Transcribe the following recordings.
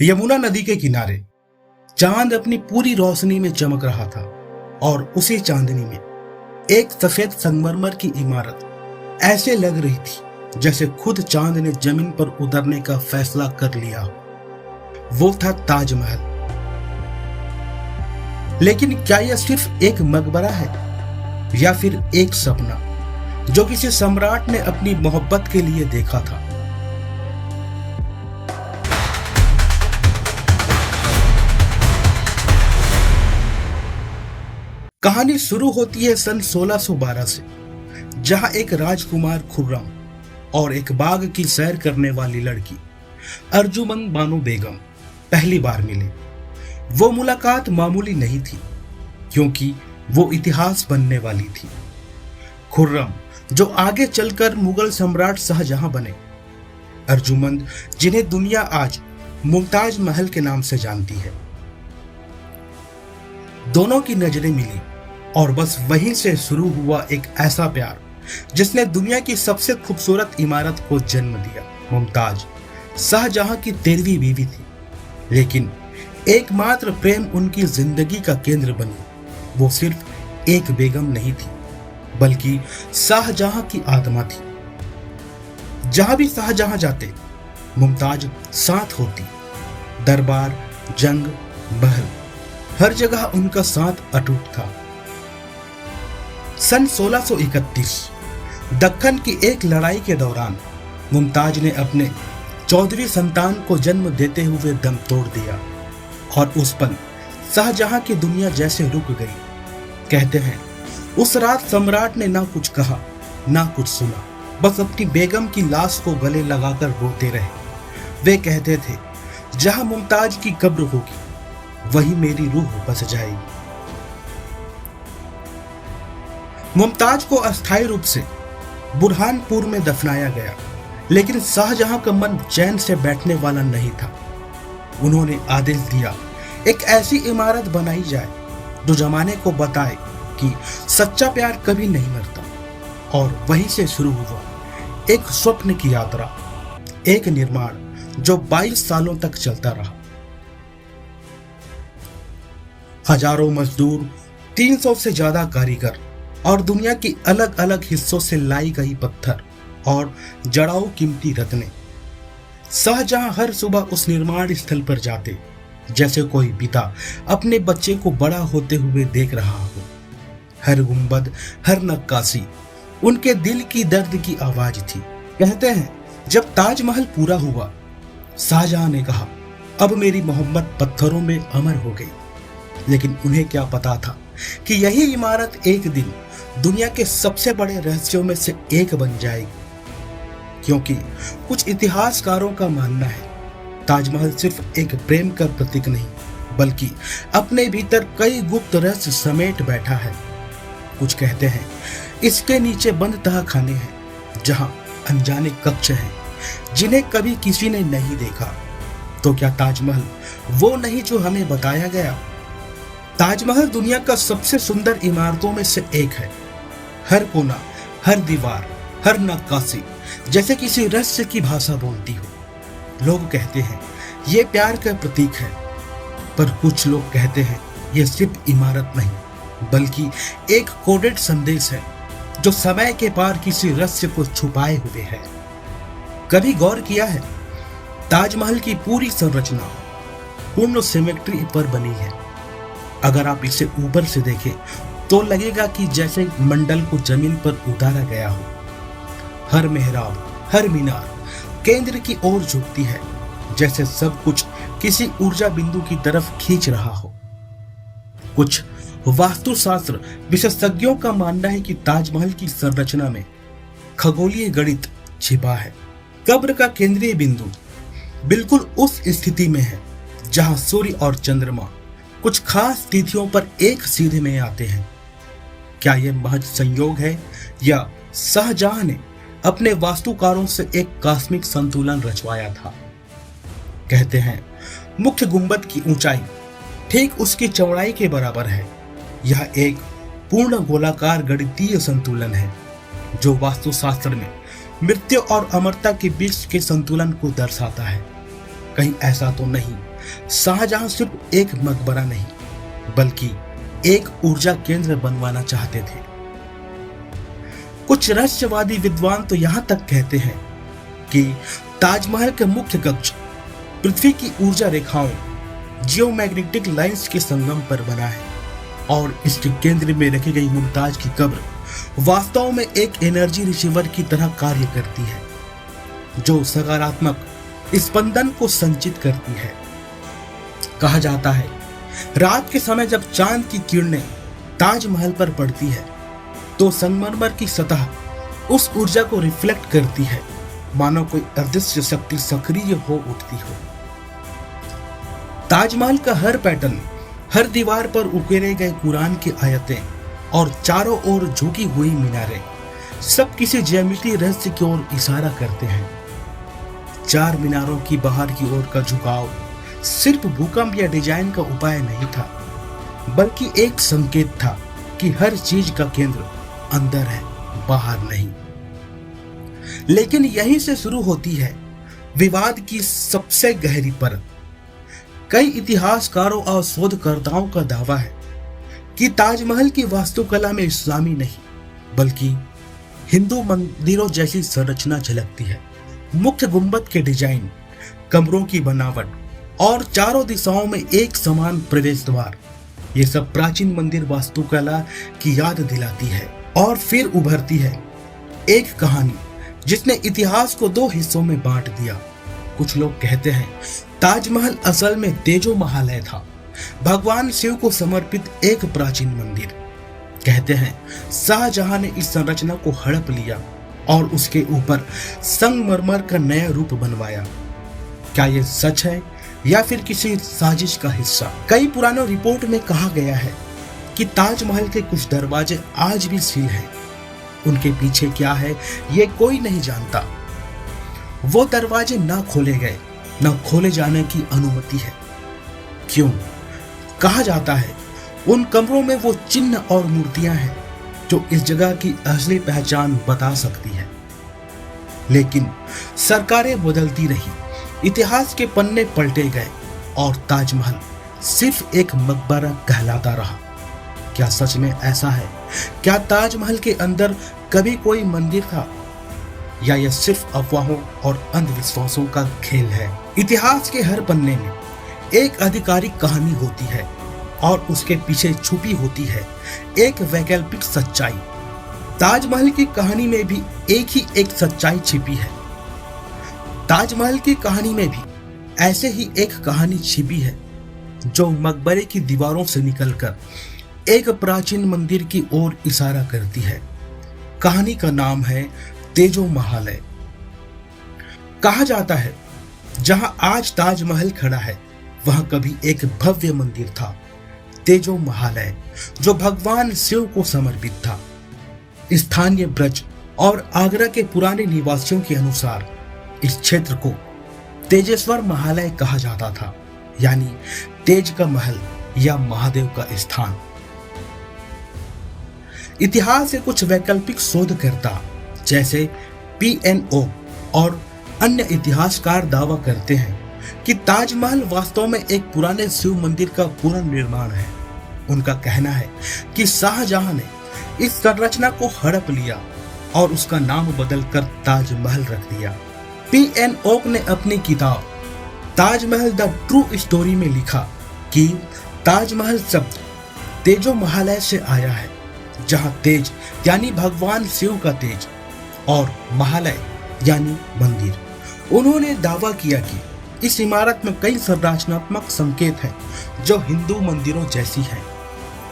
यमुना नदी के किनारे चांद अपनी पूरी रोशनी में चमक रहा था और उसी चांदनी में एक सफेद संगमरमर की इमारत ऐसे लग रही थी जैसे खुद चांद ने जमीन पर उतरने का फैसला कर लिया हो। वो था ताजमहल। लेकिन क्या यह सिर्फ एक मकबरा है या फिर एक सपना जो किसी सम्राट ने अपनी मोहब्बत के लिए देखा था? कहानी शुरू होती है सन 1612 से, जहां एक राजकुमार खुर्रम और एक बाग की सैर करने वाली लड़की अर्जुमंद बानो बेगम पहली बार मिले। वो मुलाकात मामूली नहीं थी क्योंकि वो इतिहास बनने वाली थी। खुर्रम जो आगे चलकर मुगल सम्राट शाहजहां बने, अर्जुमंद जिन्हें दुनिया आज मुमताज महल के नाम से जानती है। दोनों की नजरें मिली और बस वहीं से शुरू हुआ एक ऐसा प्यार जिसने दुनिया की सबसे खूबसूरत इमारत को जन्म दिया। मुमताज शाहजहां की 13वीं बीवी थी, लेकिन एकमात्र प्रेम उनकी जिंदगी का केंद्र बनी। वो सिर्फ एक बेगम नहीं थी बल्कि शाहजहां की आत्मा थी। जहां भी शाहजहां जाते मुमताज साथ होती। दरबार, जंग, महल, हर जगह उनका साथ अटूट था। सन 1631 दक्कन की एक लड़ाई के दौरान मुमताज ने अपने 14वीं संतान को जन्म देते हुए दम तोड़ दिया और उस पल शाहजहां की दुनिया जैसे रुक गई। कहते हैं उस रात सम्राट ने ना कुछ कहा ना कुछ सुना, बस अपनी बेगम की लाश को गले लगाकर रोते रहे। वे कहते थे जहां मुमताज की कब्र होगी वहीं मेरी रूह बस जाएगी। मुमताज को अस्थायी रूप से बुरहानपुर में दफनाया गया, लेकिन शाहजहां का मन चैन से बैठने वाला नहीं था। उन्होंने आदेश दिया एक ऐसी इमारत बनाई जाए जो जमाने को बताए कि सच्चा प्यार कभी नहीं मरता। और वहीं से शुरू हुआ एक स्वप्न की यात्रा, एक निर्माण जो 22 सालों तक चलता रहा। हजारों मजदूर, 300 से ज्यादा कारीगर और दुनिया की अलग अलग हिस्सों से लाई गई पत्थर और जड़ाऊ कीमती रत्ने। शाहजहां हर सुबह उस निर्माण स्थल पर जाते जैसे कोई पिता अपने बच्चे को बड़ा होते हुए देख रहा हो। हर गुंबद, हर नक्काशी उनके दिल की दर्द की आवाज थी। कहते हैं जब ताजमहल पूरा हुआ, शाहजहां ने कहा अब मेरी मोहब्बत पत्थरों में अमर हो गई। लेकिन उन्हें क्या पता था कि यही इमारत एक दिन दुनिया के सबसे बड़े रहस्यों में से एक बन जाएगी। क्योंकि कुछ इतिहासकारों का मानना है ताजमहल सिर्फ एक प्रेम का प्रतीक नहीं बल्कि अपने भीतर कई गुप्त रहस्य समेट बैठा है। कुछ कहते हैं इसके नीचे बंद तहखाने हैं जहां अनजाने कक्ष हैं जिन्हें कभी किसी ने नहीं देखा। तो क्या ताजमहल वो नहीं जो हमें बताया गया? ताजमहल दुनिया का सबसे सुंदर इमारतों में से एक है। हर कोना, हर दीवार, हर नक्काशी जैसे किसी रहस्य की भाषा बोलती हो। लोग कहते हैं ये प्यार का प्रतीक है, पर कुछ लोग कहते हैं ये सिर्फ इमारत नहीं बल्कि एक कोडेड संदेश है जो समय के पार किसी रहस्य को छुपाए हुए है। कभी गौर किया है ताजमहल की पूरी संरचना पूर्ण सिमेट्री पर बनी है। अगर आप इसे ऊपर से देखें तो लगेगा कि जैसे मंडल को जमीन पर उतारा गया हो। हर मेहराब, हर मीनार केंद्र की ओर झुकती है जैसे सब कुछ किसी ऊर्जा बिंदु की तरफ खींच रहा हो। कुछ वास्तुशास्त्र विशेषज्ञों का मानना है कि ताजमहल की संरचना में खगोलीय गणित छिपा है। कब्र का केंद्रीय बिंदु बिल्कुल उस स्थिति में है जहां सूर्य और चंद्रमा कुछ खास तिथियों पर एक सीधे में आते हैं। क्या यह महज संयोग है या शाहजहां ने अपने वास्तुकारों से एक कॉस्मिक संतुलन रचवाया था? कहते हैं मुख्य गुंबद की ऊंचाई ठीक उसकी चौड़ाई के बराबर है। यह एक पूर्ण गोलाकार गणितीय संतुलन है जो वास्तुशास्त्र में मृत्यु और अमरता के बीच के संतुलन को दर्शाता है। कहीं ऐसा तो नहीं शाहजहां सिर्फ एक मकबरा नहीं बल्कि एक ऊर्जा केंद्र बनवाना चाहते थे। कुछ रहस्यवादी विद्वान तो यहां तक कहते हैं कि ताजमहल के मुख्य कक्ष पृथ्वी की ऊर्जा रेखाओं जियोमैग्नेटिक लाइंस के संगम पर बना है और इसके केंद्र में रखी गई मुमताज की कब्र वास्तव में एक एनर्जी रिसीवर की तरह कार्य करती है जो सकारात्मक स्पंदन को संचित करती है। कहा जाता है रात के समय जब चांद की किरणें ताजमहल पर पड़ती है तो संगमरमर की सतह उस ऊर्जा को रिफ्लेक्ट करती है, मानो कोई अदृश्य शक्ति सक्रिय हो उठती हो। ताजमहल का हर पैटर्न, हर दीवार पर उकेरे गए कुरान की आयतें और चारों ओर झुकी हुई मीनारें सब किसी ज्यामितीय रहस्य की ओर इशारा करते हैं। चार मीनारों की बाहर की ओर का झुकाव सिर्फ भूकंप या डिजाइन का उपाय नहीं था, बल्कि एक संकेत था कि हर चीज का केंद्र अंदर है, बाहर नहीं। लेकिन यहीं से शुरू होती है विवाद की सबसे गहरी परत। कई इतिहासकारों और शोधकर्ताओं का दावा है कि ताजमहल की वास्तुकला में इस्लामी नहीं बल्कि हिंदू मंदिरों जैसी संरचना झलकती है। मुख्य गुंबद के डिजाइन, कमरों की बनावट और चारों दिशाओं में एक समान प्रवेश द्वार, ये सब प्राचीन मंदिर वास्तुकला की याद दिलाती है। और फिर उभरती है एक कहानी जिसने इतिहास को दो हिस्सों में बांट दिया। कुछ लोग कहते हैं ताजमहल असल में तेजो महालय था, भगवान शिव को समर्पित एक प्राचीन मंदिर। कहते हैं शाहजहां ने इस संरचना को हड़प लिया और उसके ऊपर संगमरमर का नया रूप बनवाया। क्या यह सच है या फिर किसी साजिश का हिस्सा? कई पुरानों रिपोर्ट में कहा गया है कि ताजमहल के कुछ दरवाजे आज भी सील हैं। उनके पीछे क्या है ये कोई नहीं जानता। वो दरवाजे ना खोले गए, ना खोले जाने की अनुमति है। क्यों? कहा जाता है उन कमरों में वो चिन्ह और मूर्तियां हैं जो इस जगह की असली पहचान बता सकती है। लेकिन सरकारें बदलती रही, इतिहास के पन्ने पलटे गए और ताजमहल सिर्फ एक मकबरा कहलाता रहा। क्या सच में ऐसा है? क्या ताजमहल के अंदर कभी कोई मंदिर था या यह सिर्फ अफवाहों और अंधविश्वासों का खेल है? इतिहास के हर पन्ने में एक आधिकारिक कहानी होती है और उसके पीछे छुपी होती है एक वैकल्पिक सच्चाई। ताजमहल की कहानी में भी एक सच्चाई छिपी है। ताजमहल की कहानी में भी ऐसे ही एक कहानी छिपी है जो मकबरे की दीवारों से निकलकर एक प्राचीन मंदिर की ओर इशारा करती है। कहानी का नाम है तेजो महालय। कहा जाता है जहां आज ताजमहल खड़ा है वहां कभी एक भव्य मंदिर था, तेजो महालय, जो भगवान शिव को समर्पित था। स्थानीय ब्रज और आगरा के पुराने निवासियों के अनुसार इस क्षेत्र को तेजेश्वर महालय कहा जाता था, यानी तेज का महल या महादेव का स्थान। इतिहास के कुछ वैकल्पिक शोधकर्ता जैसे PNO और अन्य इतिहासकार दावा करते हैं कि ताजमहल वास्तव में एक पुराने शिव मंदिर का पुनर्निर्माण है। उनका कहना है कि शाहजहां ने इस संरचना को हड़प लिया और उसका नाम बदलकर ताजमहल रख दिया। PNO ने अपनी किताब ताजमहल द ट्रू स्टोरी में लिखा कि ताजमहल शब्द तेजो महालय से आया है, जहां तेज यानी भगवान शिव का तेज और महालय यानी मंदिर। उन्होंने दावा किया कि इस इमारत में कई संरचनात्मक संकेत हैं जो हिंदू मंदिरों जैसी हैं।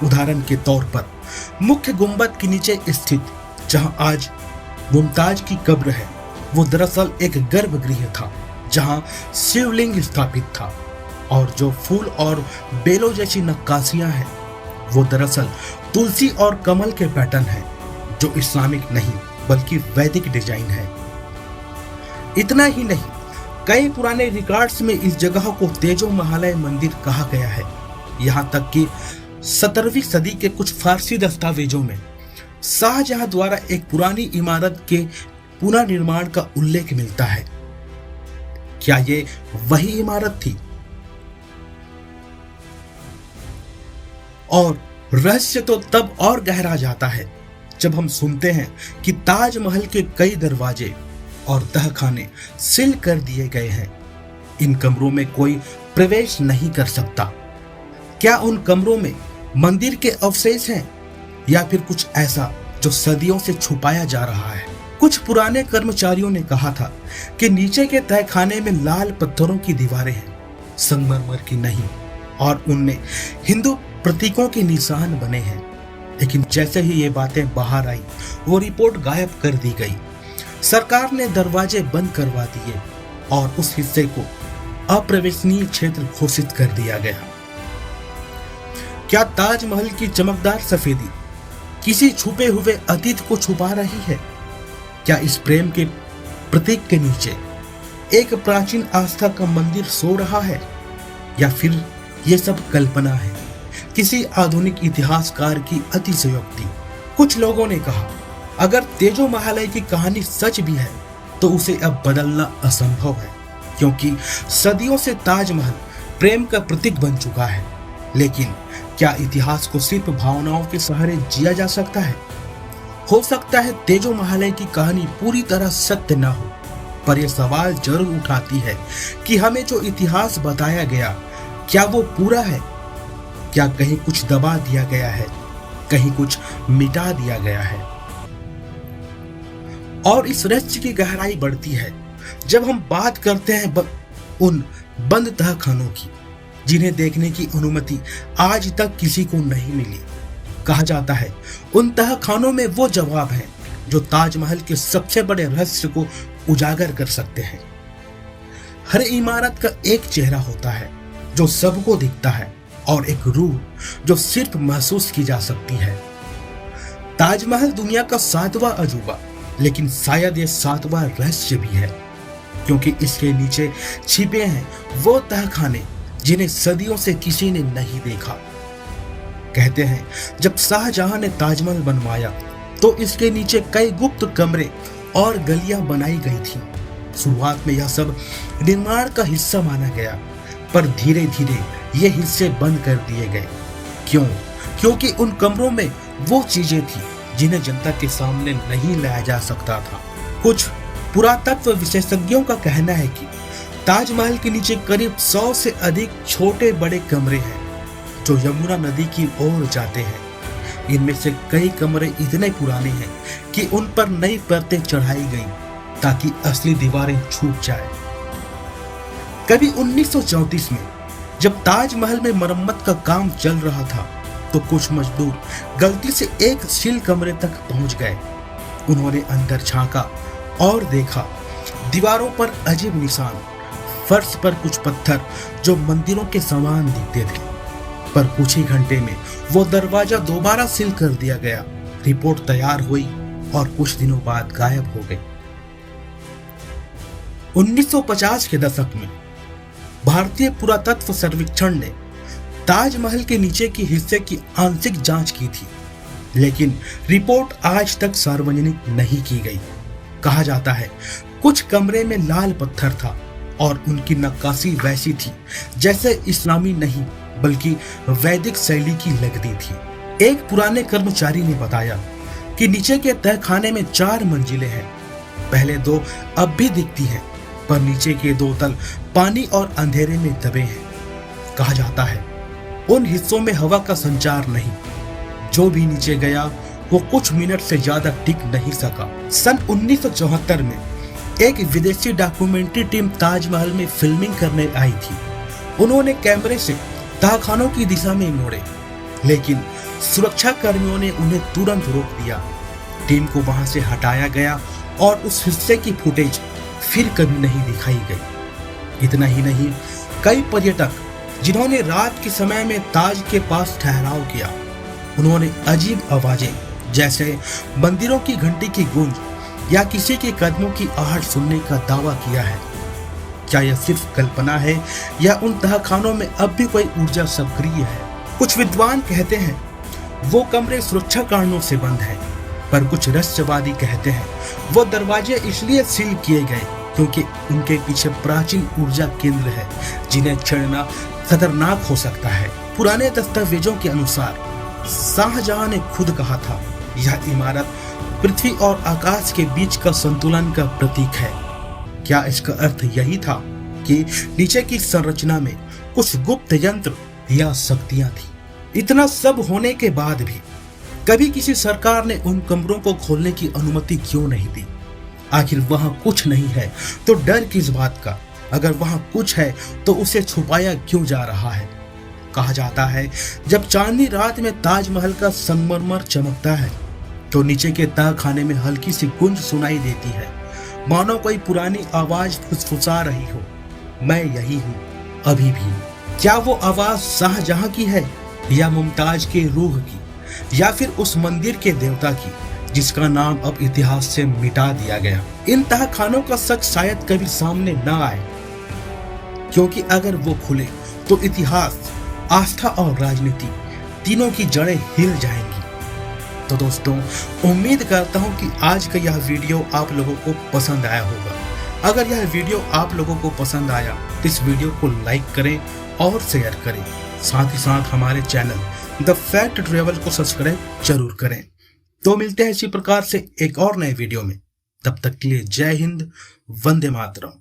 उदाहरण के तौर पर मुख्य गुंबद के नीचे स्थित जहां आज मुमताज की कब्र है, वो दरअसल एक गर्भगृह था जहां शिवलिंग स्थापित था, और जो फूल और बेलों जैसी नक्काशियां हैं वो दरअसल तुलसी और कमल के पैटर्न हैं जो इस्लामिक नहीं बल्कि वैदिक डिजाइन है। इतना ही नहीं, कई पुराने रिकॉर्ड्स में इस जगह को तेजो महालय मंदिर कहा गया है। यहाँ तक कि 17वीं सदी के कुछ फारसी दस्तावेजों में शाहजहां द्वारा एक पुरानी इमारत के पुनर्निर्माण का उल्लेख मिलता है। क्या ये वही इमारत थी और रहस्य तो तब और गहरा जाता है जब हम सुनते हैं कि ताजमहल के कई दरवाजे और तहखाने सील कर दिए गए हैं। इन कमरों में कोई प्रवेश नहीं कर सकता। क्या उन कमरों में मंदिर के अवशेष हैं या फिर कुछ ऐसा जो सदियों से छुपाया जा रहा है? कुछ पुराने कर्मचारियों ने कहा था कि नीचे के तहखाने में लाल पत्थरों की दीवारें हैं, संगमरमर की नहीं, और उनमें हिंदू प्रतीकों के निशान बने हैं। लेकिन जैसे ही ये बातें बाहर आई, वो रिपोर्ट गायब कर दी गई। सरकार ने दरवाजे बंद करवा दिए और उस हिस्से को अप्रवेशनीय क्षेत्र घोषित कर दिया गया। क्या ताजमहल की चमकदार सफेदी किसी छुपे हुए अतीत को छुपा रही है? क्या इस प्रेम के प्रतीक के नीचे एक प्राचीन आस्था का मंदिर सो रहा है, या फिर ये सब कल्पना है, किसी आधुनिक इतिहासकार की अतिशयोक्ति? कुछ लोगों ने कहा, अगर तेजो महालय की कहानी सच भी है तो उसे अब बदलना असंभव है, क्योंकि सदियों से ताजमहल प्रेम का प्रतीक बन चुका है। लेकिन क्या इतिहास को सिर्फ भावनाओं के सहारे जिया जा सकता है? हो सकता है तेजो महालय की कहानी पूरी तरह सत्य न हो, पर यह सवाल जरूर उठाती है कि हमें जो इतिहास बताया गया, क्या वो पूरा है? क्या कहीं कुछ दबा दिया गया है, कहीं कुछ मिटा दिया गया है? और इस रहस्य की गहराई बढ़ती है जब हम बात करते हैं उन बंद तहखानों की, जिन्हें देखने की अनुमति आज तक किसी को नहीं मिली। कहा जाता है उन तहखानों में वो जवाब हैं जो ताजमहल के सबसे बड़े रहस्य को उजागर कर सकते हैं। हर इमारत का एक चेहरा होता है जो सबको दिखता है, और एक रूह जो सिर्फ महसूस की जा सकती है। ताजमहल दुनिया का 7वां अजूबा, लेकिन शायद ये 7वां रहस्य भी है, क्योंकि इसके नीचे छिपे हैं वो तहखाने जिन्हें सदियों से किसी ने नहीं देखा। कहते हैं जब शाहजहां ने ताजमहल बनवाया तो इसके नीचे कई गुप्त कमरे और गलियां बनाई गई थीं। शुरुआत में यह सब निर्माण का हिस्सा माना गया, पर धीरे धीरे ये हिस्से बंद कर दिए गए। क्यों? क्योंकि उन कमरों में वो चीजें थी जिन्हें जनता के सामने नहीं लाया जा सकता था। कुछ पुरातत्व विशेषज्ञों का कहना है कि ताजमहल के नीचे करीब 100 से अधिक छोटे बड़े कमरे हैं जो यमुना नदी की ओर जाते हैं। इनमें से कई कमरे इतने पुराने हैं कि उन पर नई परतें चढ़ाई गई ताकि असली दीवारें छूट जाए। कभी 1934 में जब ताजमहल में मरम्मत का काम चल रहा था तो कुछ मजदूर गलती से एक सील कमरे तक पहुंच गए। उन्होंने अंदर झांका और देखा दीवारों पर अजीब निशान, फर्श पर कुछ पत्थर जो मंदिरों के समान दिखते थे। पर कुछ ही घंटे में वो दरवाजा दोबारा सील कर दिया गया। रिपोर्ट तैयार हुई और कुछ दिनों बाद गायब हो गई। 1950 के दशक में भारतीय पुरातत्व सर्वेक्षण ने ताजमहल के नीचे के हिस्से की आंशिक जांच की थी, लेकिन रिपोर्ट आज तक सार्वजनिक नहीं की गई। कहा जाता है कुछ कमरे में लाल पत्थर था और उनकी नक्काशी वैसी थी जैसे इस्लामी नहीं बल्कि वैदिक शैली की लगती थी। एक पुराने कर्मचारी ने बताया कि नीचे के तहखाने में 4 मंजिलें हैं। पहले 2 अब भी दिखती हैं, पर नीचे के 2 तल पानी और अंधेरे में दबे हैं। कहा जाता है उन हिस्सों में हवा का संचार नहीं। जो भी नीचे गया वो कुछ मिनट से ज्यादा टिक नहीं सका। सन 1974 में एक विदेशी डॉक्यूमेंट्री टीम ताजमहल में फिल्मिंग करने आई थी। उन्होंने कैमरे से तहखानों की दिशा में मोड़े, लेकिन सुरक्षा कर्मियों ने उन्हें तुरंत रोक दिया। टीम को वहां से हटाया गया और उस हिस्से की फुटेज फिर कभी नहीं दिखाई गई। इतना ही नहीं, कई पर्यटक जिन्होंने रात के समय में ताज के पास ठहराव किया, उन्होंने अजीब आवाजें जैसे मंदिरों की घंटी की गूंज या किसी के कदमों की आहट सुनने का दावा किया है। क्या यह सिर्फ कल्पना है या उन तहखानों में अब भी कोई ऊर्जा सक्रिय है? कुछ विद्वान कहते हैं वो कमरे सुरक्षा कारणों से बंद हैं, पर कुछ रहस्यवादी कहते हैं वो दरवाजे इसलिए सील किए गए क्योंकि उनके पीछे प्राचीन ऊर्जा केंद्र है जिन्हें छेड़ना खतरनाक हो सकता है। पुराने दस्तावेजों के अनुसार शाहजहां ने खुद कहा था, यह इमारत पृथ्वी और आकाश के बीच का संतुलन का प्रतीक है। क्या इसका अर्थ यही था कि नीचे की संरचना में कुछ गुप्त यंत्र या शक्तियां थी? इतना सब होने के बाद भी कभी किसी सरकार ने उन कमरों को खोलने की अनुमति क्यों नहीं दी? आखिर वहां कुछ नहीं है तो डर किस बात का? अगर वहां कुछ है तो उसे छुपाया क्यों जा रहा है? कहा जाता है जब चांदनी रात में ताजमहल का संगमरमर चमकता है तो नीचे के तह खाने में हल्की सी गूंज सुनाई देती है, मानो कोई पुरानी आवाज फुसफुसा रही हो, मैं यही हूँ अभी भी। क्या वो आवाज शाहजहां की है या मुमताज के रूह की या फिर उस मंदिर के देवता की जिसका नाम अब इतिहास से मिटा दिया गया? इन तहखानों का सच शायद कभी सामने न आए, क्योंकि अगर वो खुले तो इतिहास, आस्था और राजनीति तीनों की जड़ें हिल जाएंगी। तो दोस्तों, उम्मीद करता हूं कि आज का यह वीडियो आप लोगों को पसंद आया होगा। अगर यह वीडियो आप लोगों को पसंद आया तो इस वीडियो को लाइक करें और शेयर करें। साथ ही साथ हमारे चैनल द फैक्ट ट्रेवल को सब्सक्राइब जरूर करें। तो मिलते हैं इसी प्रकार से एक और नए वीडियो में। तब तक के लिए जय हिंद, वंदे मातरम।